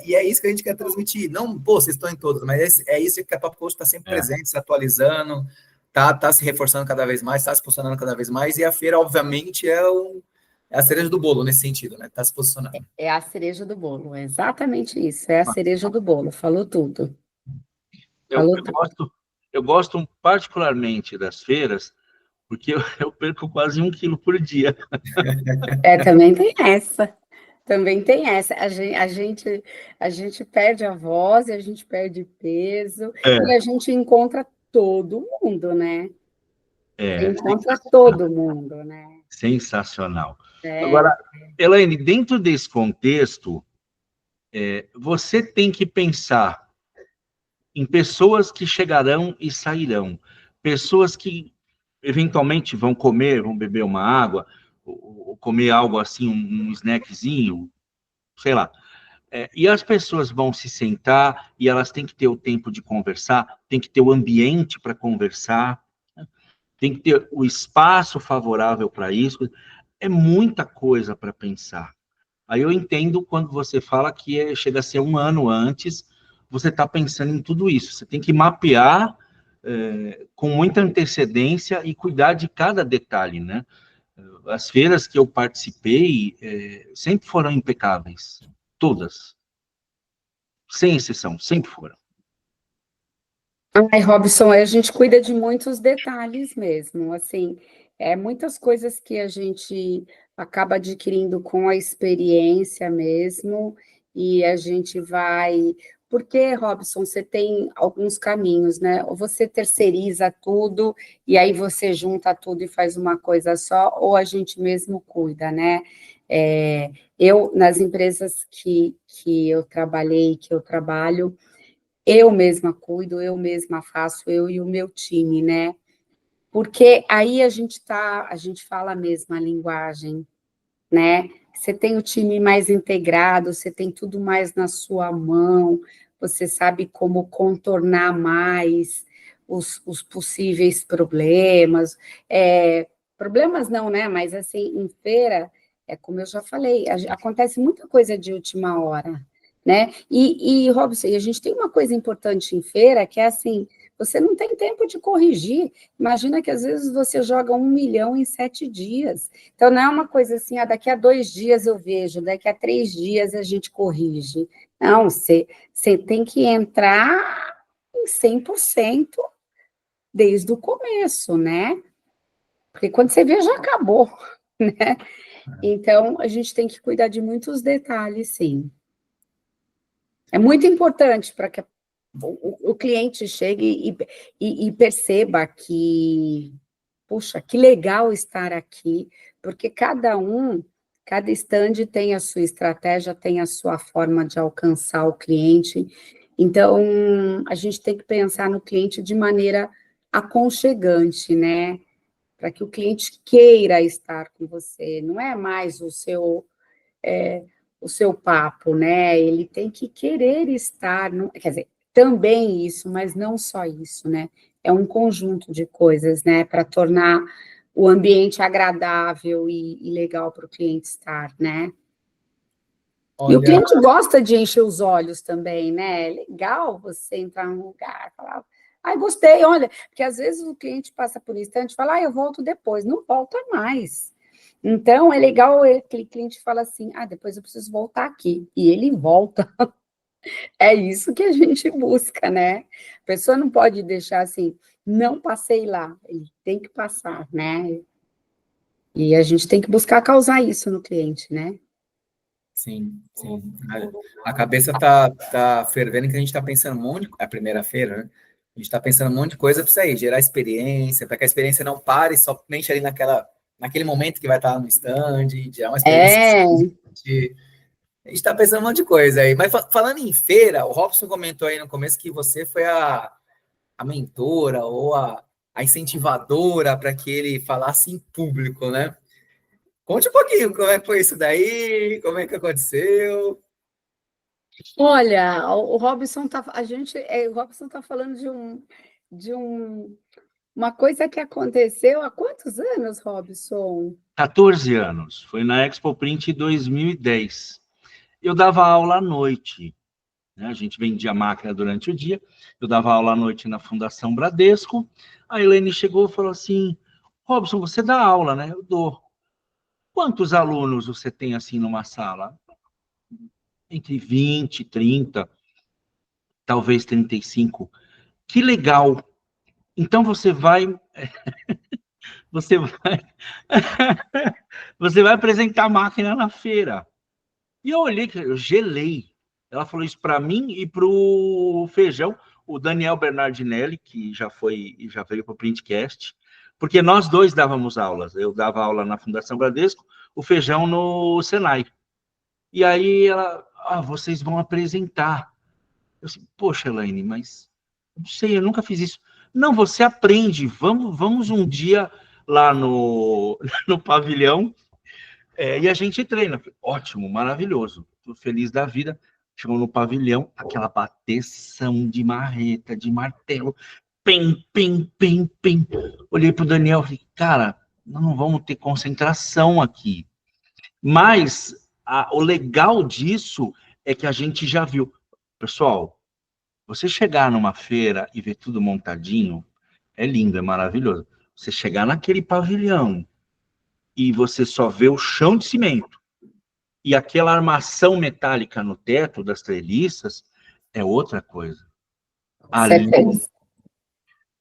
e é isso que a gente quer transmitir. Não, pô, vocês estão em todas, mas é isso que a Top Coach está sempre presente, se atualizando, tá se reforçando cada vez mais, está se posicionando cada vez mais, e a feira, obviamente, é a cereja do bolo nesse sentido, né? Está se posicionando. É a cereja do bolo, é exatamente isso, é a cereja do bolo, falou tudo. Eu gosto particularmente das feiras, porque eu perco quase 1 quilo por dia. Também tem essa. Também tem essa. A gente perde a voz, a gente perde peso, e a gente encontra todo mundo, né? Encontra todo mundo, né? Sensacional. Agora, Elaine, dentro desse contexto, você tem que pensar em pessoas que chegarão e sairão, pessoas que eventualmente vão comer, vão beber uma água, ou comer algo assim, um snackzinho, sei lá. E as pessoas vão se sentar e elas têm que ter o tempo de conversar, tem que ter o ambiente para conversar, tem que ter o espaço favorável para isso. É muita coisa para pensar. Aí eu entendo quando você fala que chega a ser 1 ano antes, você está pensando em tudo isso. Você tem que mapear com muita antecedência e cuidar de cada detalhe, né? As feiras que eu participei sempre foram impecáveis. Todas. Sem exceção, sempre foram. Ai, Robson, a gente cuida de muitos detalhes mesmo, assim, muitas coisas que a gente acaba adquirindo com a experiência mesmo, e a gente vai... Porque, Robson, você tem alguns caminhos, né? Ou você terceiriza tudo, e aí você junta tudo e faz uma coisa só, ou a gente mesmo cuida, né? Nas empresas que eu trabalhei, que eu trabalho, eu mesma cuido, eu mesma faço, eu e o meu time, né? Porque aí a gente fala a mesma linguagem, né? Você tem o time mais integrado, você tem tudo mais na sua mão, você sabe como contornar mais os possíveis problemas. Problemas não, né? Mas assim, em feira, como eu já falei, acontece muita coisa de última hora, né? Robson, a gente tem uma coisa importante em feira, que é assim, você não tem tempo de corrigir. Imagina que às vezes você joga 1 milhão em 7 dias. Então, não é uma coisa assim, daqui a 2 dias eu vejo, daqui a 3 dias a gente corrige. Não, você tem que entrar em 100% desde o começo, né? Porque quando você vê, já acabou, né? Então, a gente tem que cuidar de muitos detalhes, sim. É muito importante para que o cliente chegue e perceba que, puxa, que legal estar aqui, porque cada stand tem a sua estratégia, tem a sua forma de alcançar o cliente. Então, a gente tem que pensar no cliente de maneira aconchegante, né? Para que o cliente queira estar com você. Não é mais o seu papo, né? Ele tem que querer estar, quer dizer, também isso, mas não só isso, né? É um conjunto de coisas, né? Para tornar o ambiente agradável e legal para o cliente estar, né? E o Olha, cliente gosta de encher os olhos também, né? É legal você entrar num lugar e falar, ai, gostei, olha, porque às vezes o cliente passa por um instante e fala, eu volto depois, não volta mais. Então, é legal aquele cliente fala assim, depois eu preciso voltar aqui, e ele volta. É isso que a gente busca, né? A pessoa não pode deixar assim, não passei lá, ele tem que passar, né? E a gente tem que buscar causar isso no cliente, né? sim, sim. A cabeça tá fervendo que a gente está pensando um monte de... É a primeira-feira, né? A gente está pensando um monte de coisa para isso aí, gerar experiência, para que a experiência não pare somente ali naquele momento que vai estar no stand, gerar uma experiência. É, A gente está pensando um monte de coisa aí. Mas falando em feira, o Robson comentou aí no começo que você foi a mentora ou a incentivadora para que ele falasse em público, né? Conte um pouquinho como é que foi isso daí, como é que aconteceu. olha, o Robson o Robson tá falando uma coisa que aconteceu há quantos anos, Robson? 14 anos. Foi na Expo Print 2010. Eu dava aula à noite, né? A gente vendia máquina durante o dia. Eu dava aula à noite na Fundação Bradesco. A Helene chegou e falou assim: Robson, você dá aula, né? Eu dou. Quantos alunos você tem assim numa sala? Entre 20, 30, talvez 35. Que legal. Então você vai, você vai apresentar a máquina na feira. E eu olhei, eu gelei. Ela falou isso para mim e para o Feijão, o Daniel Bernardinelli, que já veio para o Printcast, porque nós dois dávamos aulas. Eu dava aula na Fundação Bradesco, o Feijão no Senai. E aí ela, vocês vão apresentar. Eu disse, poxa, Elaine, mas não sei, eu nunca fiz isso. Não, você aprende. Vamos um dia lá no pavilhão e a gente treina. Ótimo, maravilhoso. Estou feliz da vida. Chegou no pavilhão, aquela bateção de marreta, de martelo. Pim, pim, pim, pim. Olhei para o Daniel e falei, cara, nós não vamos ter concentração aqui. Mas o legal disso é que a gente já viu. Pessoal, você chegar numa feira e ver tudo montadinho, é lindo, é maravilhoso. Você chegar naquele pavilhão e você só vê o chão de cimento e aquela armação metálica no teto das treliças, é outra coisa. Ali, Certeza.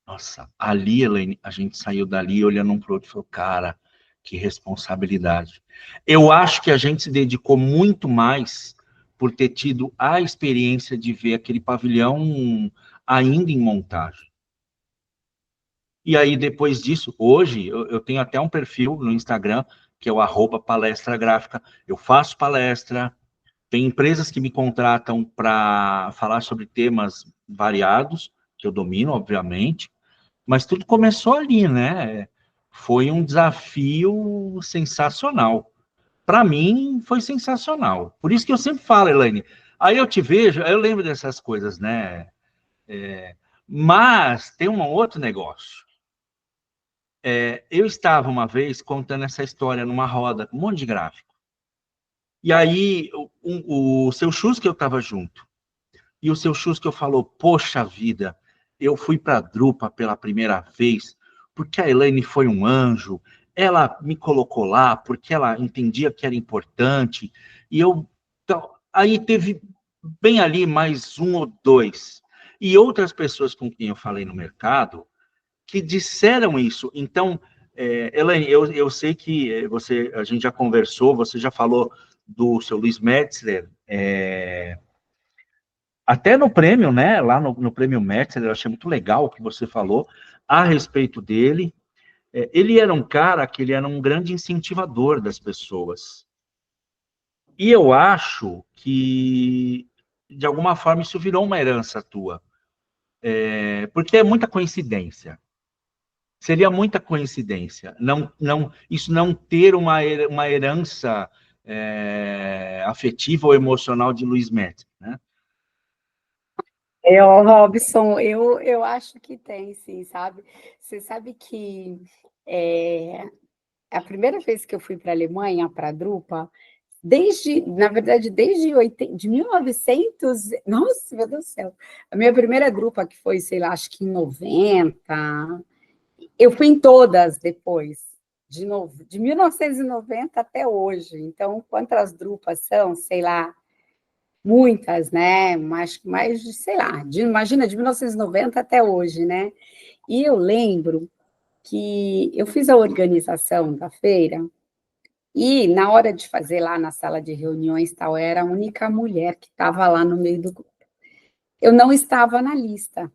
nossa, ali, Elaine, a gente saiu dali olhando um para o outro e falou, cara, que responsabilidade. Eu acho que a gente se dedicou muito mais por ter tido a experiência de ver aquele pavilhão ainda em montagem. E aí, depois disso, hoje, eu tenho até um perfil no Instagram, que é o @palestragráfica. Eu faço palestra, tem empresas que me contratam para falar sobre temas variados, que eu domino, obviamente, mas tudo começou ali, né? Foi um desafio sensacional. Para mim, foi sensacional. Por isso que eu sempre falo, Elaine, aí eu te vejo, eu lembro dessas coisas, né? Mas tem um outro negócio. Eu estava uma vez contando essa história numa roda, com um monte de gráfico. E aí, o seu Chusca eu estava junto. E o seu Chusca falou, poxa vida, eu fui para a Drupa pela primeira vez, porque a Elaine foi um anjo, ela me colocou lá, porque ela entendia que era importante, e eu... Então, aí teve bem ali mais um ou dois. E outras pessoas com quem eu falei no mercado, que disseram isso. Então, Elaine, eu sei que a gente já conversou, você já falou do seu Luiz Metzler, até no prêmio, né, lá no prêmio Metzler, eu achei muito legal o que você falou a respeito dele. Ele era um cara que ele era um grande incentivador das pessoas. E eu acho que, de alguma forma, isso virou uma herança tua. Porque é muita coincidência. Seria muita coincidência isso não ter uma herança afetiva ou emocional de Luiz Metz, né? Robson, eu acho que tem, sim, sabe? Você sabe que a primeira vez que eu fui para a Alemanha, para a Drupa, na verdade, de 1900, nossa, meu Deus do céu, a minha primeira Drupa, que foi, sei lá, acho que em 90, eu fui em todas depois, de novo, de 1990 até hoje. Então, quantas Drupas são? Sei lá, muitas, né? Mais de, sei lá, imagina, de 1990 até hoje, né? E eu lembro que eu fiz a organização da feira e, na hora de fazer lá na sala de reuniões, tal, era a única mulher que estava lá no meio do grupo. Eu não estava na lista.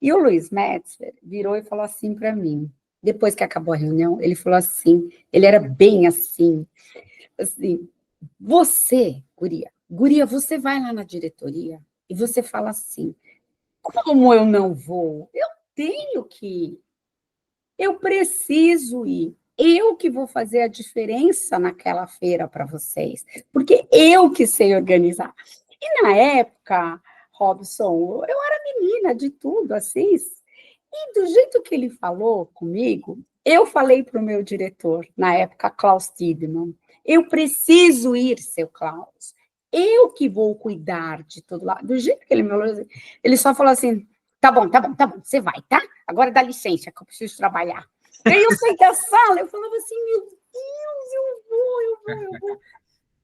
E o Luiz Metzler virou e falou assim para mim, depois que acabou a reunião, ele falou assim, ele era bem assim, você, guria, você vai lá na diretoria e você fala assim, como eu não vou? Eu tenho que ir, eu preciso ir, eu que vou fazer a diferença naquela feira para vocês, porque eu que sei organizar. E na época, Robson, eu era menina de tudo, assim, e do jeito que ele falou comigo, eu falei para o meu diretor, na época, Klaus Tiedemann, eu preciso ir, seu Klaus, eu que vou cuidar de tudo lá. Do jeito que ele me falou, ele só falou assim, tá bom, você vai, tá? Agora dá licença, que eu preciso trabalhar. E aí eu saí da sala, eu falava assim, meu Deus, eu vou.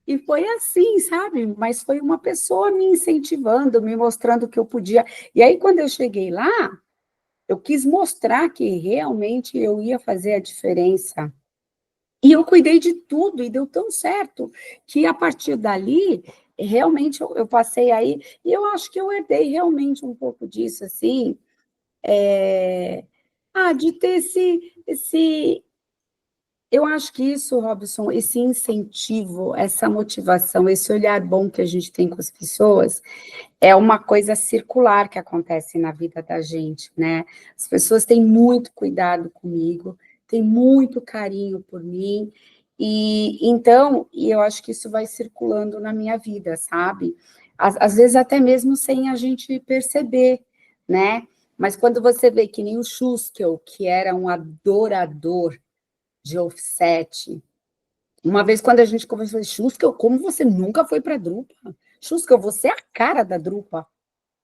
E foi assim, sabe? Mas foi uma pessoa me incentivando, me mostrando que eu podia. E aí, quando eu cheguei lá, eu quis mostrar que realmente eu ia fazer a diferença. E eu cuidei de tudo, e deu tão certo, que a partir dali, realmente eu passei aí, e eu acho que eu herdei realmente um pouco disso, assim, de ter eu acho que isso, Robson, esse incentivo, essa motivação, esse olhar bom que a gente tem com as pessoas, é uma coisa circular que acontece na vida da gente, né? As pessoas têm muito cuidado comigo, têm muito carinho por mim, e então, eu acho que isso vai circulando na minha vida, sabe? Às vezes até mesmo sem a gente perceber, né? Mas quando você vê que nem o Schuskel, que era um adorador de offset, uma vez, quando a gente conversou, Schuskel, como você nunca foi para a Drupa? Schuskel, você é a cara da Drupa.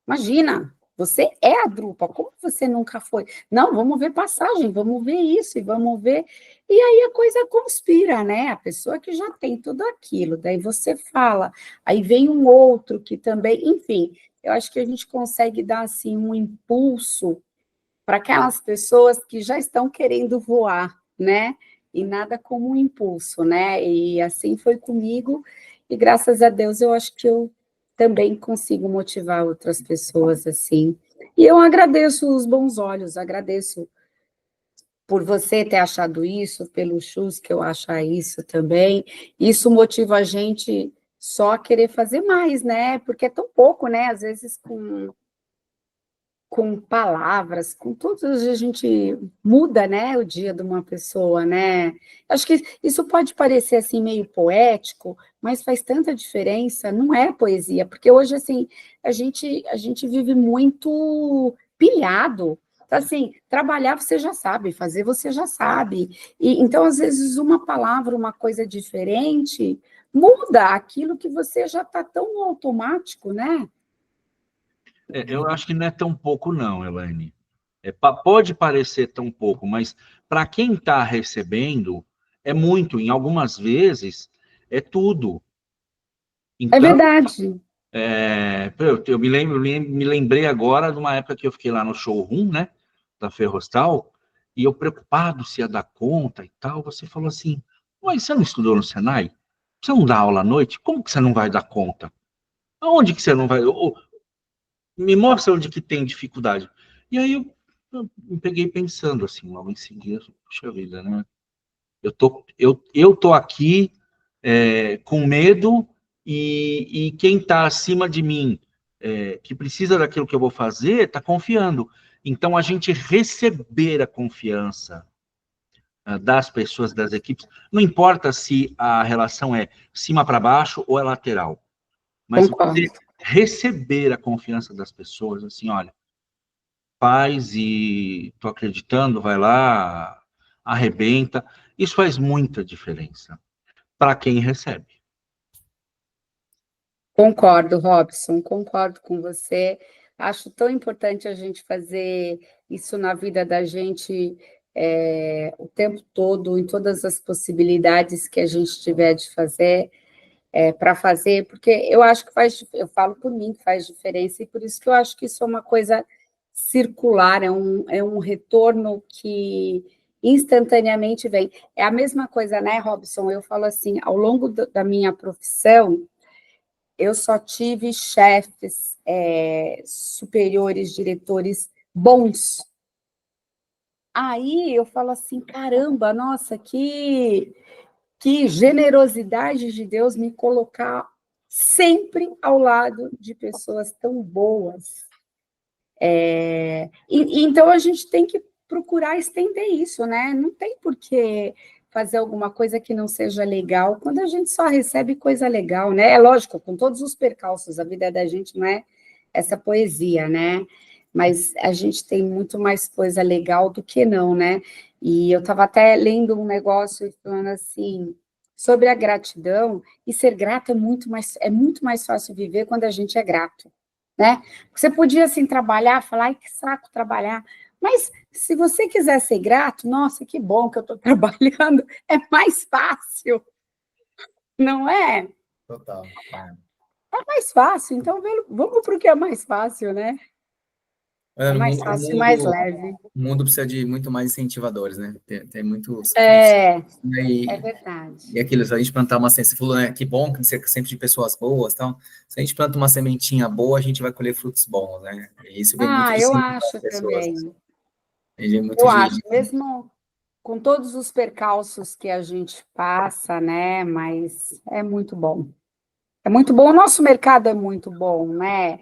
Imagina, você é a Drupa, como você nunca foi? Não, vamos ver passagem, vamos ver isso, e vamos ver... E aí a coisa conspira, né? A pessoa que já tem tudo aquilo, daí você fala, aí vem um outro que também... Enfim, eu acho que a gente consegue dar, assim, um impulso para aquelas pessoas que já estão querendo voar, né? E nada como um impulso, né? E assim foi comigo, e graças a Deus eu acho que eu também consigo motivar outras pessoas assim. E eu agradeço os bons olhos, agradeço por você ter achado isso, pelo Chus que eu achar isso também. Isso motiva a gente só a querer fazer mais, né? Porque é tão pouco, né? Às vezes com palavras, com tudo, a gente muda, né, o dia de uma pessoa, né? Acho que isso pode parecer, assim, meio poético, mas faz tanta diferença, não é poesia, porque hoje, assim, a gente vive muito pilhado, então, assim, trabalhar você já sabe, fazer você já sabe, e então, às vezes, uma palavra, uma coisa diferente, muda aquilo que você já está tão automático, né? Eu acho que não é tão pouco, não, Elaine. Pode parecer tão pouco, mas para quem está recebendo, é muito. Em algumas vezes, é tudo. É Então, verdade. eu me lembrei agora de uma época que eu fiquei lá no showroom, né, da Ferrostal, e eu preocupado se ia dar conta e tal. Você falou assim: mas você não estudou no Senai? Você não dá aula à noite? Como que você não vai dar conta? Aonde que você não vai? Me mostra onde que tem dificuldade. E aí eu me peguei pensando assim, logo em seguida, puxa vida, né? Eu tô aqui com medo e quem está acima de mim, que precisa daquilo que eu vou fazer, está confiando. Então, a gente receber a confiança das pessoas, das equipes, não importa se a relação é cima para baixo ou é lateral, mas Concordo. você receber a confiança das pessoas, assim, olha, faz e tô acreditando, vai lá, arrebenta, isso faz muita diferença para quem recebe. Concordo, Robson, concordo com você. Acho tão importante a gente fazer isso na vida da gente o tempo todo, em todas as possibilidades que a gente tiver de fazer, para fazer, porque eu acho que eu falo por mim que faz diferença, e por isso que eu acho que isso é uma coisa circular, é um retorno que instantaneamente vem. É a mesma coisa, né, Robson? Eu falo assim, ao longo da minha profissão, eu só tive chefes superiores, diretores bons. Aí eu falo assim, caramba, nossa, que generosidade de Deus me colocar sempre ao lado de pessoas tão boas. Então a gente tem que procurar estender isso, né? Não tem por que fazer alguma coisa que não seja legal, quando a gente só recebe coisa legal, né? É lógico, com todos os percalços, a vida da gente não é essa poesia, né? Mas a gente tem muito mais coisa legal do que não, né? E eu estava até lendo um negócio falando assim, sobre a gratidão, e ser grato é muito mais fácil viver quando a gente é grato, né? Você podia, assim, trabalhar, falar, ai, que saco trabalhar, mas se você quiser ser grato, nossa, que bom que eu estou trabalhando, é mais fácil, não é? Total. É mais fácil, então vamos para o que é mais fácil, né? É Mano, mais fácil e mais leve. o mundo precisa de muito mais incentivadores, né? Tem muitos críticos, É né? E verdade. aquilo, se a gente plantar uma semente, você falou, né? Que bom que você sempre de pessoas boas, então, se a gente planta uma sementinha boa, a gente vai colher frutos bons, né? E isso vem muito Ah, de eu cima das acho pessoas. também. Vem muito Eu de... acho, mesmo com todos os percalços que a gente passa, né? Mas é muito bom. É muito bom, o nosso mercado é muito bom, né?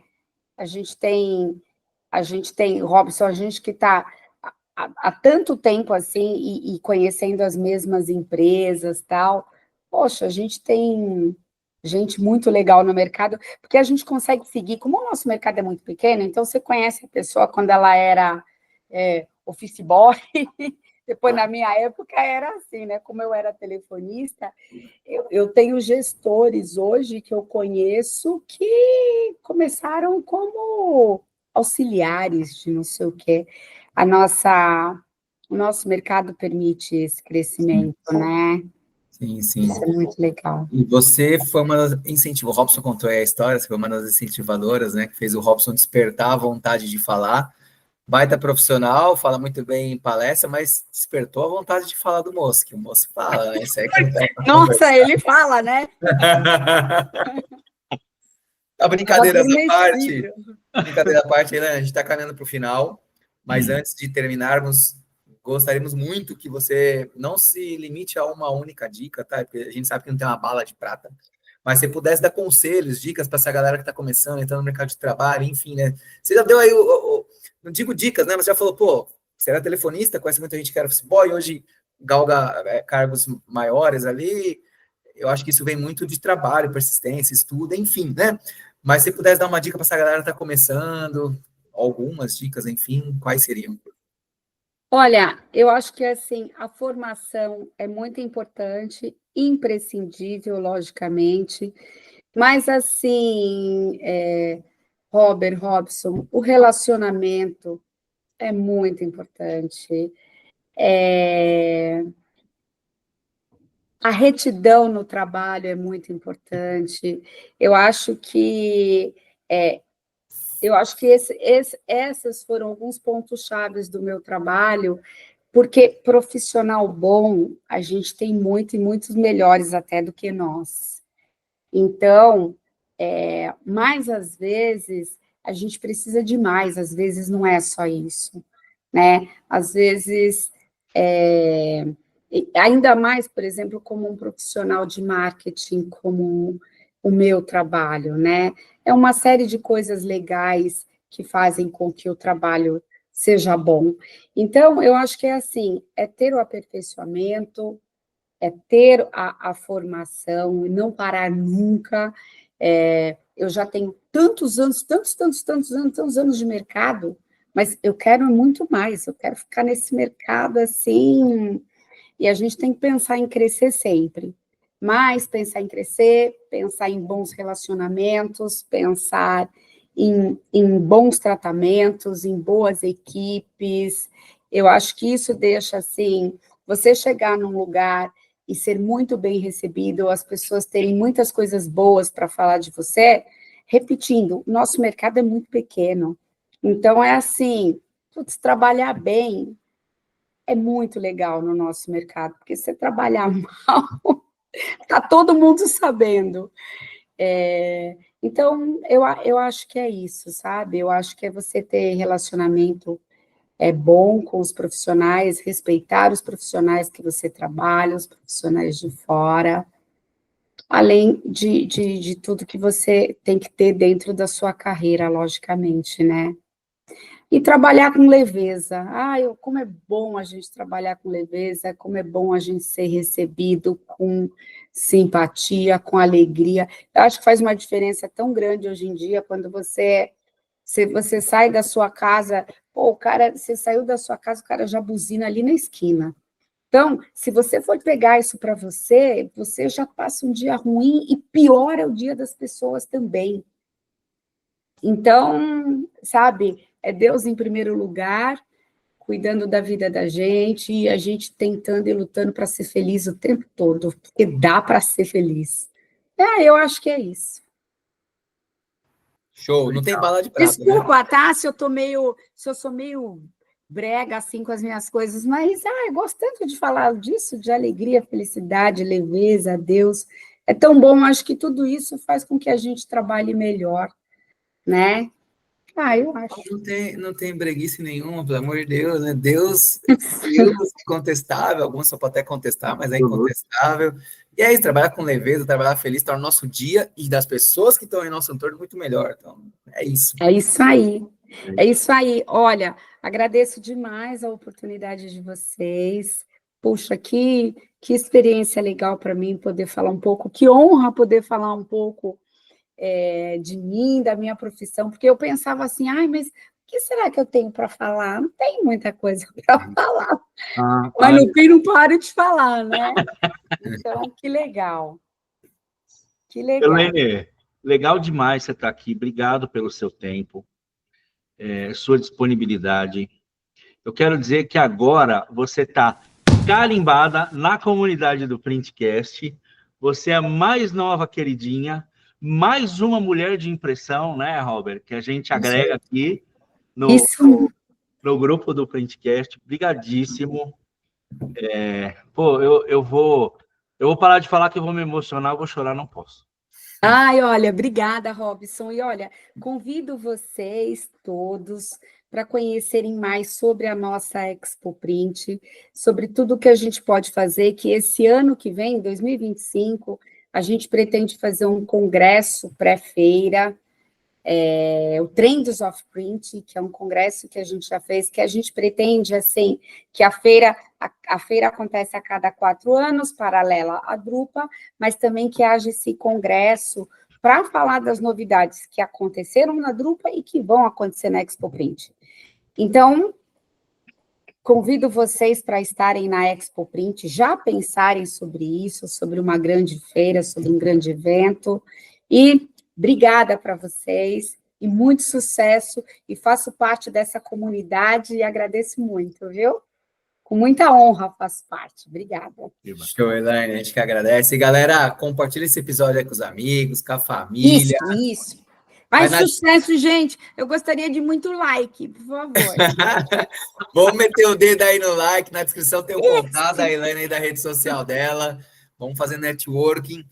A gente tem, Robson, a gente que está há tanto tempo assim e conhecendo as mesmas empresas, tal. Poxa, a gente tem gente muito legal no mercado, porque a gente consegue seguir, como o nosso mercado é muito pequeno, então você conhece a pessoa quando ela era office boy, depois na minha época era assim, né? Como eu era telefonista, eu tenho gestores hoje que eu conheço que começaram como auxiliares de não sei o quê. O nosso mercado permite esse crescimento, né? Sim, sim. Isso é muito legal. E você foi uma das incentivou, o Robson contou aí a história, você foi uma das incentivadoras, né? Que fez o Robson despertar a vontade de falar. Baita profissional, fala muito bem em palestra, mas despertou a vontade de falar do moço, que o moço fala, né? Isso aí que não tem pra Nossa, ele fala, né? A Fala brincadeiras à parte, adormecido. brincadeira à parte, né? A gente está caminhando para o final, mas antes de terminarmos, gostaríamos muito que você não se limite a uma única dica, tá? Porque a gente sabe que não tem uma bala de prata, mas se pudesse dar conselhos, dicas para essa galera que está começando, entrando no mercado de trabalho, enfim, né? Você já deu aí, não digo dicas, né? Mas já falou, pô, você era telefonista, conhece muita gente que era office boy, hoje galga cargos maiores ali. Eu acho que isso vem muito de trabalho, persistência, estudo, enfim, né? Mas se pudesse dar uma dica para essa galera que está começando, algumas dicas, enfim, quais seriam? Olha, eu acho que assim, a formação é muito importante, imprescindível, logicamente, mas assim, Robson, o relacionamento é muito importante. A retidão no trabalho é muito importante. Eu acho que é, esses foram alguns pontos chaves do meu trabalho, porque profissional bom a gente tem muito e muitos melhores até do que nós. Então, mas às vezes a gente precisa de mais, às vezes não é só isso, né? Às vezes, ainda mais, por exemplo, como um profissional de marketing, como o meu trabalho, né? É uma série de coisas legais que fazem com que o trabalho seja bom. Então, eu acho que é assim, é ter o aperfeiçoamento, é ter a formação e não parar nunca. Eu já tenho tantos anos, tantos anos de mercado, mas eu quero muito mais, eu quero ficar nesse mercado assim, e a gente tem que pensar em crescer sempre. Mas pensar em crescer, pensar em bons relacionamentos, pensar em bons tratamentos, em boas equipes. Eu acho que isso deixa, assim, você chegar num lugar e ser muito bem recebido, as pessoas terem muitas coisas boas para falar de você, repetindo, o nosso mercado é muito pequeno. Então, é assim, putz, trabalhar bem é muito legal no nosso mercado, porque se você trabalhar mal, está todo mundo sabendo. Então, eu acho que é isso, sabe? Eu acho que é você ter relacionamento bom com os profissionais, respeitar os profissionais que você trabalha, os profissionais de fora, além de tudo que você tem que ter dentro da sua carreira, logicamente, né? E trabalhar com leveza. Como é bom a gente trabalhar com leveza, como é bom a gente ser recebido com simpatia, com alegria. Eu acho que faz uma diferença tão grande hoje em dia quando você sai da sua casa, você saiu da sua casa, o cara já buzina ali na esquina. Então, se você for pegar isso para você, você já passa um dia ruim e piora o dia das pessoas também. Então, sabe, é Deus em primeiro lugar, cuidando da vida da gente, e a gente tentando e lutando para ser feliz o tempo todo, porque dá para ser feliz. Eu acho que é isso. Show, não tem bala de prata, né? Desculpa, tá? Se eu sou meio brega assim com as minhas coisas, mas eu gosto tanto de falar disso, de alegria, felicidade, leveza, Deus. É tão bom, acho que tudo isso faz com que a gente trabalhe melhor, né? Eu acho. Não tem breguice nenhuma, pelo amor de Deus, né? Deus é incontestável, alguns só podem até contestar, mas é incontestável. E é isso, trabalhar com leveza, trabalhar feliz, torna o nosso dia e das pessoas que estão em nosso entorno muito melhor. Então, é isso. É isso aí. É isso aí. Olha, agradeço demais a oportunidade de vocês. Puxa, que experiência legal para mim poder falar um pouco, que honra poder falar um pouco de mim, da minha profissão, porque eu pensava assim, mas o que será que eu tenho para falar? Não tem muita coisa para falar, mas no fim não paro de falar, né? Então, que legal. Que legal. Helene, legal demais você estar aqui, obrigado pelo seu tempo, sua disponibilidade. Eu quero dizer que agora você está carimbada na comunidade do Printcast, você é a mais nova queridinha, mais uma mulher de impressão, né, Robert, que a gente agrega aqui no grupo do Printcast. Brigadíssimo. Eu vou parar de falar que eu vou me emocionar, eu vou chorar, não posso. Olha, obrigada, Robson. E olha, convido vocês todos para conhecerem mais sobre a nossa Expo Print, sobre tudo que a gente pode fazer, que esse ano que vem, 2025, a gente pretende fazer um congresso pré-feira, o Trends of Print, que é um congresso que a gente já fez, que a gente pretende, assim, que a feira acontece a cada 4 anos, paralela à Drupa, mas também que haja esse congresso para falar das novidades que aconteceram na Drupa e que vão acontecer na Expo Print. Então, convido vocês para estarem na Expo Print, já pensarem sobre isso, sobre uma grande feira, sobre um grande evento, e obrigada para vocês, e muito sucesso, e faço parte dessa comunidade, e agradeço muito, viu? Com muita honra faço parte. Obrigada. Show, Elaine, a gente que agradece. E, galera, compartilha esse episódio aí com os amigos, com a família. Isso. Mais sucesso, gente. Eu gostaria de muito like, por favor. Vamos meter o dedo aí no like, na descrição tem o contato da Elaine aí da rede social dela. Vamos fazer networking.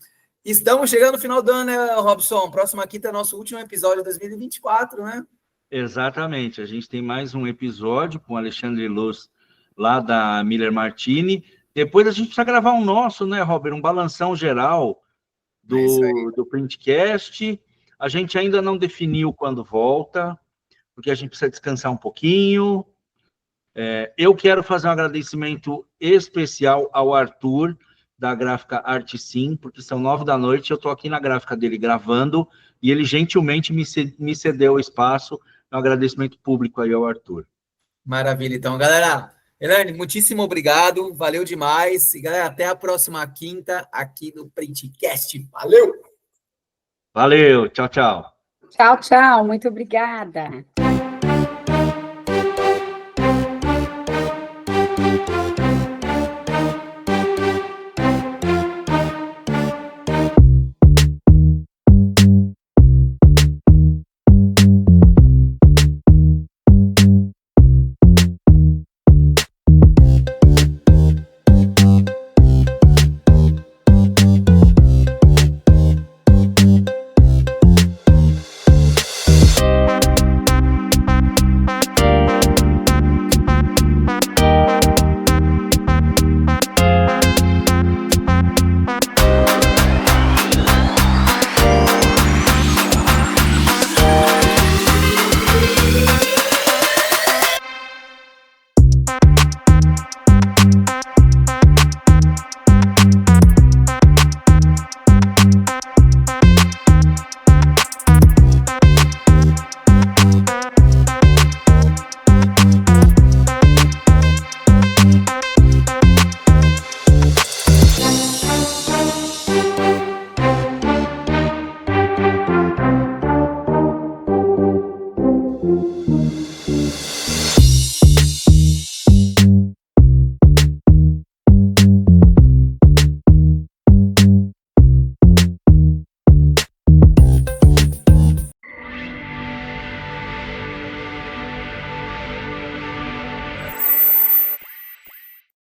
Estamos chegando no final do ano, né, Robson? Próxima quinta é nosso último episódio de 2024, né? Exatamente. A gente tem mais um episódio com o Alexandre Luz, lá da Miller Martini. Depois a gente precisa gravar um nosso, né, Robert? Um balanção geral do Printcast. A gente ainda não definiu quando volta, porque a gente precisa descansar um pouquinho. Eu quero fazer um agradecimento especial ao Arthur, da gráfica Arte Sim, porque são 9 da noite, eu estou aqui na gráfica dele gravando, e ele gentilmente me cedeu o espaço. Um agradecimento público aí ao Arthur. Maravilha, então, galera. Elaine, muitíssimo obrigado, valeu demais. E, galera, até a próxima quinta aqui no Printcast. Valeu! Valeu, tchau, tchau. Tchau, tchau, muito obrigada.